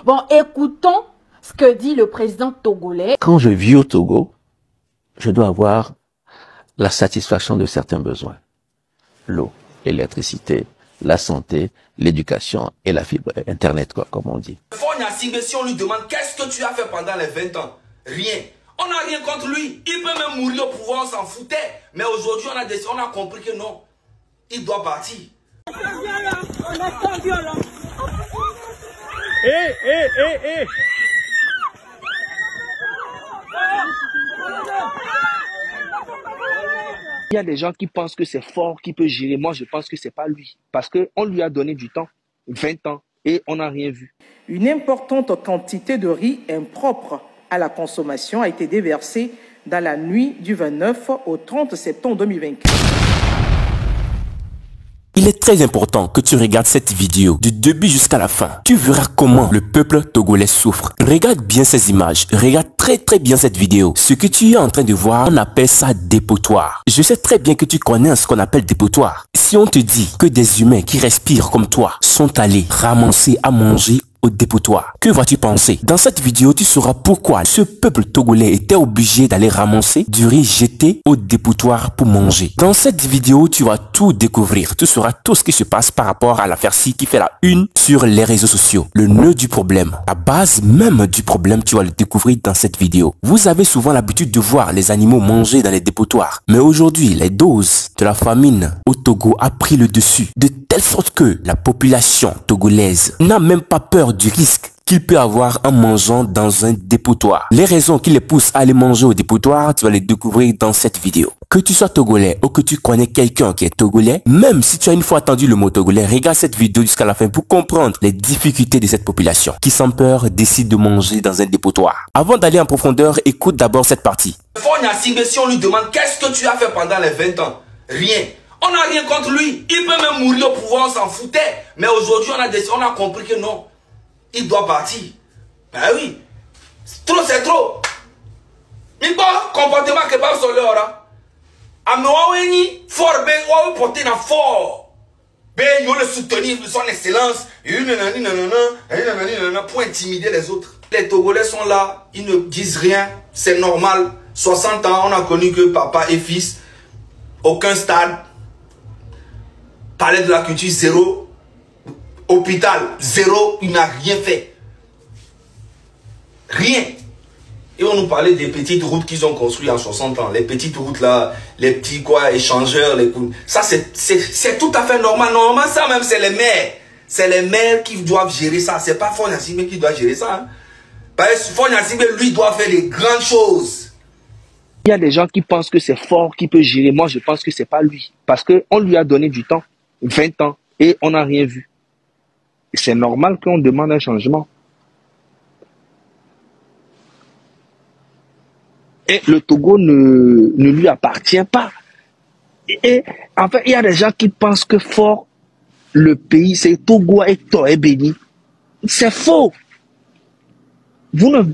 Bon, écoutons ce que dit le président togolais. Quand je vis au Togo, je dois avoir la satisfaction de certains besoins. L'eau, l'électricité, la santé, l'éducation et la fibre Internet, quoi, comme on dit. Si on lui demande qu'est-ce que tu as fait pendant les 20 ans, rien. On n'a rien contre lui. Il peut même mourir au pouvoir, on s'en foutait. Mais aujourd'hui, on a compris que non. Il doit partir. Il y a des gens qui pensent que c'est fort, qui peut gérer. Moi, je pense que c'est pas lui. Parce qu'on lui a donné du temps, 20 ans, et on n'a rien vu. Une importante quantité de riz impropre à la consommation a été déversée dans la nuit du 29 au 30 septembre 2024. Il est très important que tu regardes cette vidéo du début jusqu'à la fin. Tu verras comment le peuple togolais souffre. Regarde bien ces images. Regarde très bien cette vidéo. Ce que tu es en train de voir, on appelle ça dépotoir. Je sais très bien que tu connais ce qu'on appelle dépotoir. Si on te dit que des humains qui respirent comme toi sont allés ramasser à manger au dépotoir, que vas-tu penser? Dans cette vidéo, tu sauras pourquoi ce peuple togolais était obligé d'aller ramasser du riz jeté au dépotoir pour manger. Dans cette vidéo, tu vas tout découvrir. Tu sauras tout ce qui se passe par rapport à l'affaire-ci qui fait la une sur les réseaux sociaux. Le nœud du problème, la base même du problème, tu vas le découvrir dans cette vidéo. Vous avez souvent l'habitude de voir les animaux manger dans les dépotoirs. Mais aujourd'hui, les doses de la famine au Togo a pris le dessus, de telle sorte que la population togolaise n'a même pas peur du risque qu'il peut avoir en mangeant dans un dépotoir. Les raisons qui les poussent à aller manger au dépotoir, tu vas les découvrir dans cette vidéo. Que tu sois togolais ou que tu connais quelqu'un qui est togolais, même si tu as une fois entendu le mot togolais, regarde cette vidéo jusqu'à la fin pour comprendre les difficultés de cette population qui sans peur décide de manger dans un dépotoir. Avant d'aller en profondeur, écoute d'abord cette partie. Si on lui demande qu'est-ce que tu as fait pendant les 20 ans, rien. On n'a rien contre lui. Il peut même mourir au pouvoir, on s'en foutait. Mais aujourd'hui, on a compris que non. Il doit partir. Ben oui. Trop, c'est trop. Mais bon, comportement que pas sur l'heure. Améouéni, fort, ben, ou porter dans fort. Ben, il le soutenir de son excellence. Pour intimider les autres. Les Togolais sont là, ils ne disent rien. C'est normal. 60 ans, on a connu que papa et fils. Aucun stade. Palais de la culture, zéro. Hôpital, zéro. Il n'a rien fait. Rien. Et on nous parlait des petites routes qu'ils ont construites en 60 ans. Les petites routes là, les petits quoi, échangeurs. Ça, c'est tout à fait normal. Normalement, ça même, c'est les maires. C'est les maires qui doivent gérer ça. C'est pas Faure Gnassingbé qui doit gérer ça. Hein. Parce que Faure Gnassingbé, lui, doit faire des grandes choses. Il y a des gens qui pensent que c'est fort, qui peut gérer. Moi, je pense que c'est pas lui. Parce qu'on lui a donné du temps, 20 ans, et on n'a rien vu. C'est normal qu'on demande un changement. Et le Togo ne lui appartient pas. Et en fait, il y a des gens qui pensent que fort, le pays, c'est Togo et Toé béni. C'est faux. Vous ne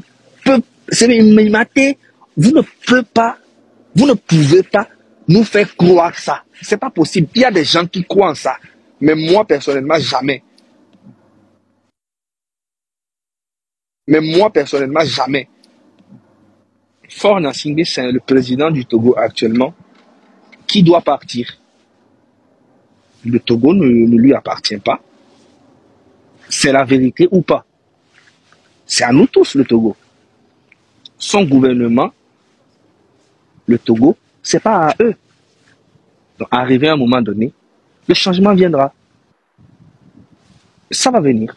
pouvez pas nous faire croire ça. C'est pas possible. Il y a des gens qui croient en ça. Mais moi, personnellement, jamais. Faure Gnassingbé, c'est le président du Togo actuellement qui doit partir. Le Togo ne lui appartient pas. C'est la vérité ou pas. C'est à nous tous, le Togo. Son gouvernement, le Togo, c'est pas à eux. Donc, arrivé à un moment donné, le changement viendra. Ça va venir.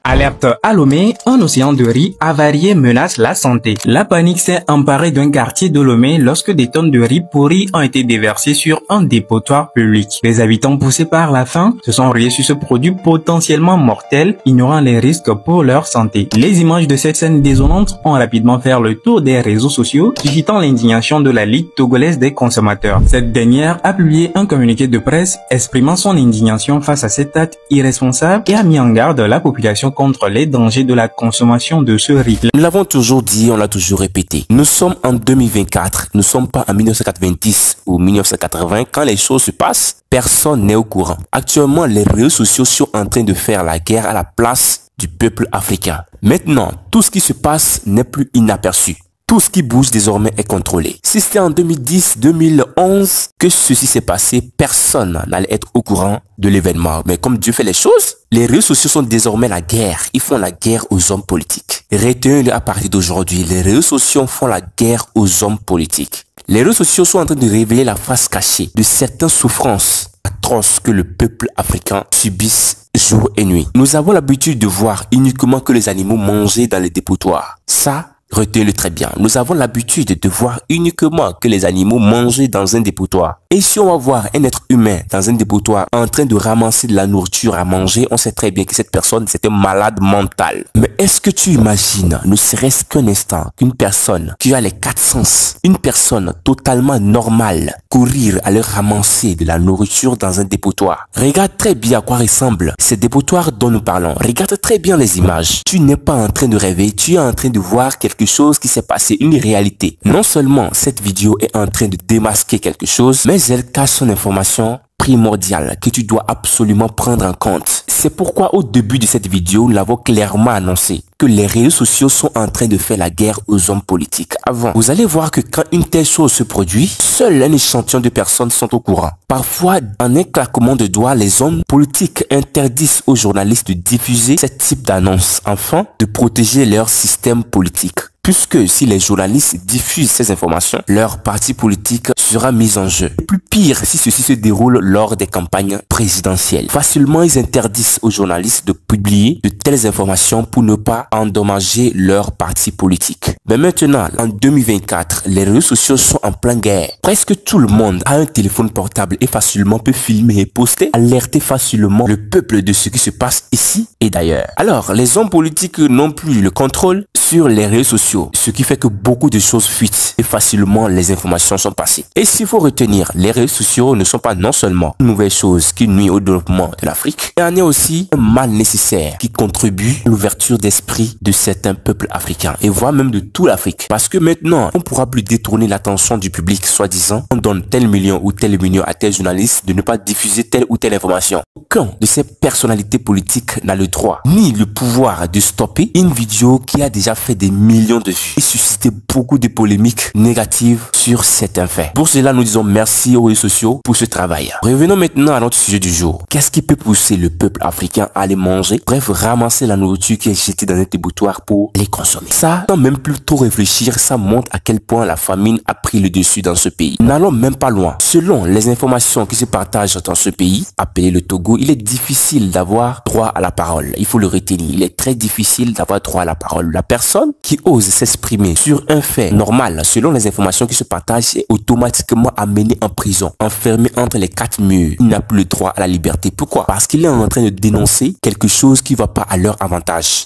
Alerte à Lomé, un océan de riz avarié menace la santé. La panique s'est emparée d'un quartier de Lomé lorsque des tonnes de riz pourri ont été déversées sur un dépotoir public. Les habitants poussés par la faim se sont rués sur ce produit potentiellement mortel, ignorant les risques pour leur santé. Les images de cette scène désolante ont rapidement fait le tour des réseaux sociaux, suscitant l'indignation de la Ligue togolaise des consommateurs. Cette dernière a publié un communiqué de presse exprimant son indignation face à cet acte irresponsable et a mis en garde la population contre les dangers de la consommation de ce riz. Nous l'avons toujours dit, on l'a toujours répété. Nous sommes en 2024, nous ne sommes pas en 1990 ou 1980 quand les choses se passent. Personne n'est au courant. Actuellement, les réseaux sociaux sont en train de faire la guerre à la place du peuple africain. Maintenant, tout ce qui se passe n'est plus inaperçu. Tout ce qui bouge désormais est contrôlé. Si c'était en 2010-2011 que ceci s'est passé, personne n'allait être au courant de l'événement. Mais comme Dieu fait les choses, les réseaux sociaux sont désormais la guerre. Ils font la guerre aux hommes politiques. Retenez-le à partir d'aujourd'hui, les réseaux sociaux font la guerre aux hommes politiques. Les réseaux sociaux sont en train de révéler la face cachée de certaines souffrances atroces que le peuple africain subisse jour et nuit. Nous avons l'habitude de voir uniquement que les animaux mangés dans les dépotoirs. Ça, retenez-le très bien. Nous avons l'habitude de voir uniquement que les animaux mangés dans un dépotoir. Et si on va voir un être humain dans un dépotoir en train de ramasser de la nourriture à manger, on sait très bien que cette personne, c'est un malade mental. Mais est-ce que tu imagines, ne serait-ce qu'un instant, qu'une personne qui a les 4 sens, une personne totalement normale, courir à leur ramasser de la nourriture dans un dépotoir? Regarde très bien à quoi ressemblent ces dépotoirs dont nous parlons. Regarde très bien les images. Tu n'es pas en train de rêver, tu es en train de voir quelque chose qui s'est passé, une réalité. Non seulement cette vidéo est en train de démasquer quelque chose, mais elle cache son information primordiale que tu dois absolument prendre en compte. C'est pourquoi au début de cette vidéo, nous l'avons clairement annoncé que les réseaux sociaux sont en train de faire la guerre aux hommes politiques. Avant, vous allez voir que quand une telle chose se produit, seul un échantillon de personnes sont au courant. Parfois, en un claquement de doigts, les hommes politiques interdisent aux journalistes de diffuser ce type d'annonce afin de protéger leur système politique. Puisque si les journalistes diffusent ces informations, leur parti politique sera mis en jeu. Plus pire si ceci se déroule lors des campagnes présidentielles. Facilement, ils interdisent aux journalistes de publier de telles informations pour ne pas endommager leur parti politique. Mais maintenant, en 2024, les réseaux sociaux sont en pleine guerre. Presque tout le monde a un téléphone portable et facilement peut filmer et poster, alerter facilement le peuple de ce qui se passe ici et d'ailleurs. Alors, les hommes politiques n'ont plus le contrôle sur les réseaux sociaux, ce qui fait que beaucoup de choses fuitent et facilement les informations sont passées. Et s'il faut retenir, les réseaux sociaux ne sont pas non seulement une nouvelle chose qui nuit au développement de l'Afrique, mais en est aussi un mal nécessaire qui contribue à l'ouverture d'esprit de certains peuples africains et voire même de toute l'Afrique. Parce que maintenant, on ne pourra plus détourner l'attention du public, soi-disant, on donne tel million ou tel million à tel journaliste de ne pas diffuser telle ou telle information. Aucun de ces personnalités politiques n'a le droit ni le pouvoir de stopper une vidéo qui a déjà fait des millions de vues et suscité beaucoup de polémiques négatives sur certains faits. Pour cela, nous disons merci aux réseaux sociaux pour ce travail. Revenons maintenant à notre sujet du jour. Qu'est-ce qui peut pousser le peuple africain à aller manger, bref, ramasser la nourriture qui est jetée dans un dépotoir pour les consommer? Ça, sans même plus trop réfléchir, ça montre à quel point la famine a pris le dessus dans ce pays. N'allons même pas loin. Selon les informations qui se partagent dans ce pays, appelé le Togo, il est difficile d'avoir droit à la parole. Il faut le retenir. Il est très difficile d'avoir droit à la parole. La personne qui ose s'exprimer sur un fait normal, selon les informations qui se partagent, est automatiquement amené en prison, enfermé entre les 4 murs. Il n'a plus le droit à la liberté. Pourquoi? Parce qu'il est en train de dénoncer quelque chose qui ne va pas à leur avantage.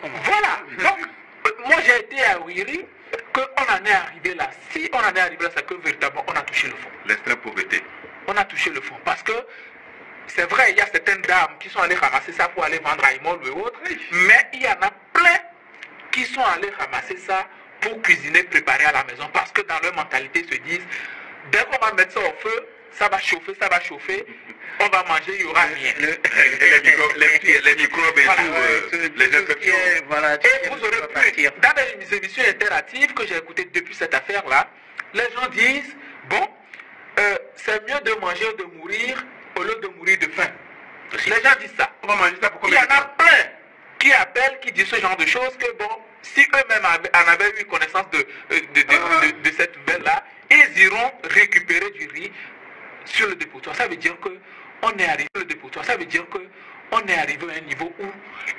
Voilà. Donc, moi j'ai été à Ouiri, qu'on en est arrivé là. Si on en est arrivé là, c'est que véritablement on a touché le fond. L'extrême pauvreté. On a touché le fond. Parce que c'est vrai, il y a certaines dames qui sont allées ramasser ça pour aller vendre à Imol ou autre, mais il y en a plein qui sont allés ramasser ça pour cuisiner, préparer à la maison, parce que dans leur mentalité se disent, dès qu'on va mettre ça au feu, ça va chauffer, on va manger, il n'y aura rien. Les microbes et voilà, tout, les infections. Voilà, et vous aurez pu, dans les émissions interactives que j'ai écoutées depuis cette affaire-là, les gens disent, bon, c'est mieux de manger ou de mourir au lieu de mourir de faim. Les gens disent ça. On va manger ça pour il y en a plein qui appellent, qui disent ce genre de choses, que bon, si eux-mêmes en avaient eu connaissance de cette nouvelle-là, ils iront récupérer du riz sur le dépotoir. Ça veut dire que on est arrivé au dépotoir. Ça veut dire que on est arrivé à un niveau où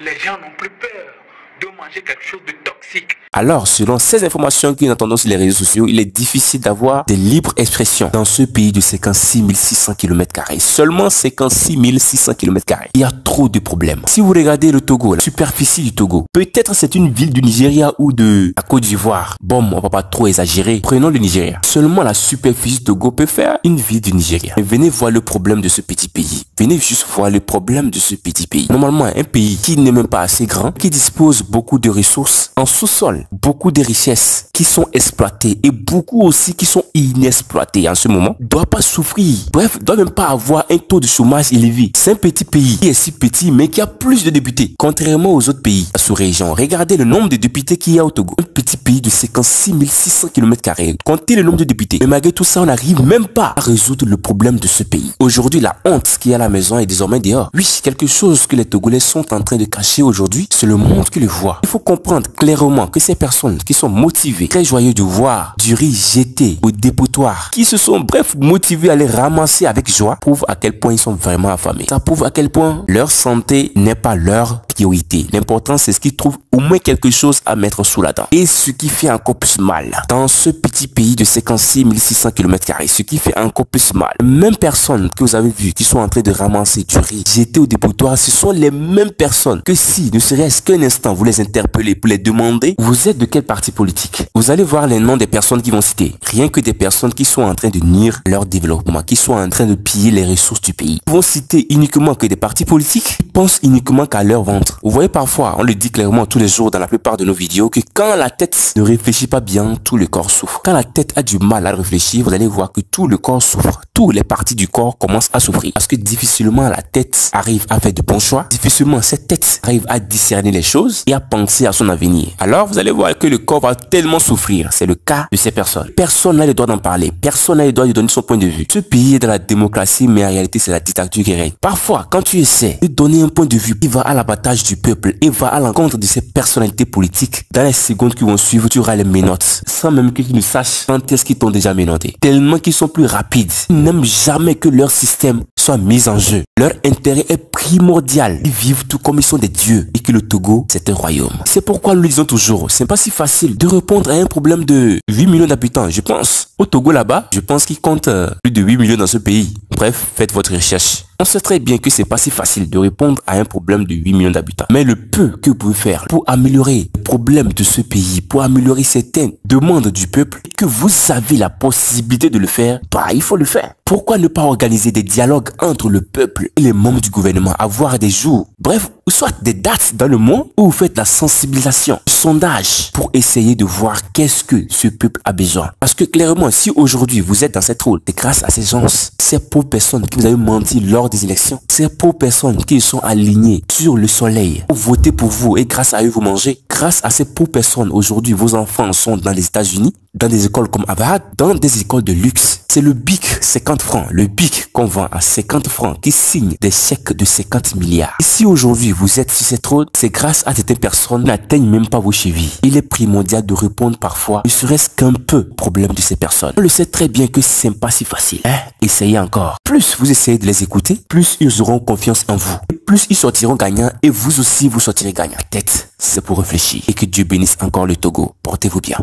les gens n'ont plus peur de manger quelque chose de toxique. Alors, selon ces informations que nous entendons sur les réseaux sociaux, il est difficile d'avoir de libre expression dans ce pays de 56 600 km². Seulement 56 600 km². Il y a trop de problèmes. Si vous regardez le Togo, la superficie du Togo, peut-être c'est une ville du Nigeria ou de la Côte d'Ivoire. Bon, on va pas trop exagérer. Prenons le Nigeria. Seulement la superficie du Togo peut faire une ville du Nigeria. Mais venez voir le problème de ce petit pays. Venez juste voir le problème de ce petit pays. Normalement, un pays qui n'est même pas assez grand, qui dispose beaucoup de ressources en sous-sol, beaucoup de richesses qui sont exploitées et beaucoup aussi qui sont inexploitées en ce moment, ne doit pas souffrir. Bref, ne doit même pas avoir un taux de chômage élevé. C'est un petit pays qui est si petit mais qui a plus de députés, contrairement aux autres pays sous-région. Regardez le nombre de députés qu'il y a au Togo. Un petit pays de 56 600 km². Comptez le nombre de députés. Mais malgré tout ça, on n'arrive même pas à résoudre le problème de ce pays. Aujourd'hui, la honte qui est à la maison est désormais dehors. Oui, quelque chose que les Togolais sont en train de cacher aujourd'hui, c'est le monde qui le voit. Il faut comprendre clairement que ces personnes qui sont motivées, très joyeux de voir du riz jeté au dépotoir, qui se sont bref motivés à les ramasser avec joie, prouvent à quel point ils sont vraiment affamés. Ça prouve à quel point leur santé n'est pas leur priorité. L'important, c'est ce qu'ils trouvent au moins quelque chose à mettre sous la dent. Et ce qui fait encore plus mal, dans ce petit pays de 56 600 km², ce qui fait encore plus mal, les mêmes personnes que vous avez vues qui sont en train de ramasser du riz jeté au dépotoir, ce sont les mêmes personnes que si, ne serait-ce qu'un instant, vous les interpellez pour les demander, vous êtes de quel parti politique? Vous allez voir les noms des personnes qui vont citer. Rien que des personnes qui sont en train de nuire leur développement, qui sont en train de piller les ressources du pays. Ils vont citer uniquement que des partis politiques, ils pensent uniquement qu'à leur ventre. Vous voyez parfois, on le dit clairement tous les jours dans la plupart de nos vidéos, que quand la tête ne réfléchit pas bien, tout le corps souffre. Quand la tête a du mal à réfléchir, vous allez voir que tout le corps souffre. Toutes les parties du corps commencent à souffrir. Parce que difficilement la tête arrive à faire de bons choix. Difficilement cette tête arrive à discerner les choses et à penser à son avenir. Alors vous allez voir que le corps va tellement souffrir. C'est le cas de ces personnes. Personne n'a le droit d'en parler. Personne n'a le droit de donner son point de vue. Ce pays est dans la démocratie, mais en réalité c'est la dictature qui règne. Parfois, quand tu essaies de donner un point de vue, il va à l'abattage du peuple et va à l'encontre de ces personnalités politiques. Dans les secondes qui vont suivre, tu auras les menottes. Sans même qu'ils ne sachent quand est-ce qu'ils t'ont déjà menotté. Tellement qu'ils sont plus rapides. Ils n'aiment jamais que leur système soit mis en jeu. Leur intérêt est primordial. Ils vivent tout comme ils sont des dieux et que le Togo, c'est un royaume. C'est pourquoi nous le disons toujours, c'est pas si facile de répondre à un problème de 8 millions d'habitants, je pense. Au Togo là-bas, je pense qu'il compte plus de 8 millions dans ce pays. Bref, faites votre recherche. On sait très bien que c'est pas si facile de répondre à un problème de 8 millions d'habitants. Mais le peu que vous pouvez faire pour améliorer le problème de ce pays, pour améliorer certaines demandes du peuple, et que vous avez la possibilité de le faire, bah, il faut le faire. Pourquoi ne pas organiser des dialogues entre le peuple et les membres du gouvernement, avoir des jours, bref, ou soit des dates dans le mois où vous faites la sensibilisation, le sondage pour essayer de voir qu'est-ce que ce peuple a besoin. Parce que clairement, si aujourd'hui vous êtes dans cette rôle, c'est grâce à ces gens, ces pauvres personnes qui vous avez menti lors des élections, ces pauvres personnes qui sont alignées sur le soleil pour voter pour vous et grâce à eux vous mangez. Grâce à ces pauvres personnes, aujourd'hui vos enfants sont dans les États-Unis, dans des écoles comme Harvard, dans des écoles de luxe. C'est le BIC 50 francs, le BIC qu'on vend à 50 francs qui signe des chèques de 50 milliards. Et si aujourd'hui vous êtes sur cette route, c'est grâce à certaines personnes qui n'atteignent même pas vos chevilles. Il est primordial de répondre parfois, ne serait-ce qu'un peu, au problème de ces personnes. On le sait très bien que c'est pas si facile. Essayez encore. Plus vous essayez de les écouter, plus ils auront confiance en vous. Et plus ils sortiront gagnants et vous aussi vous sortirez gagnants. Tête, c'est pour réfléchir. Et que Dieu bénisse encore le Togo. Portez-vous bien.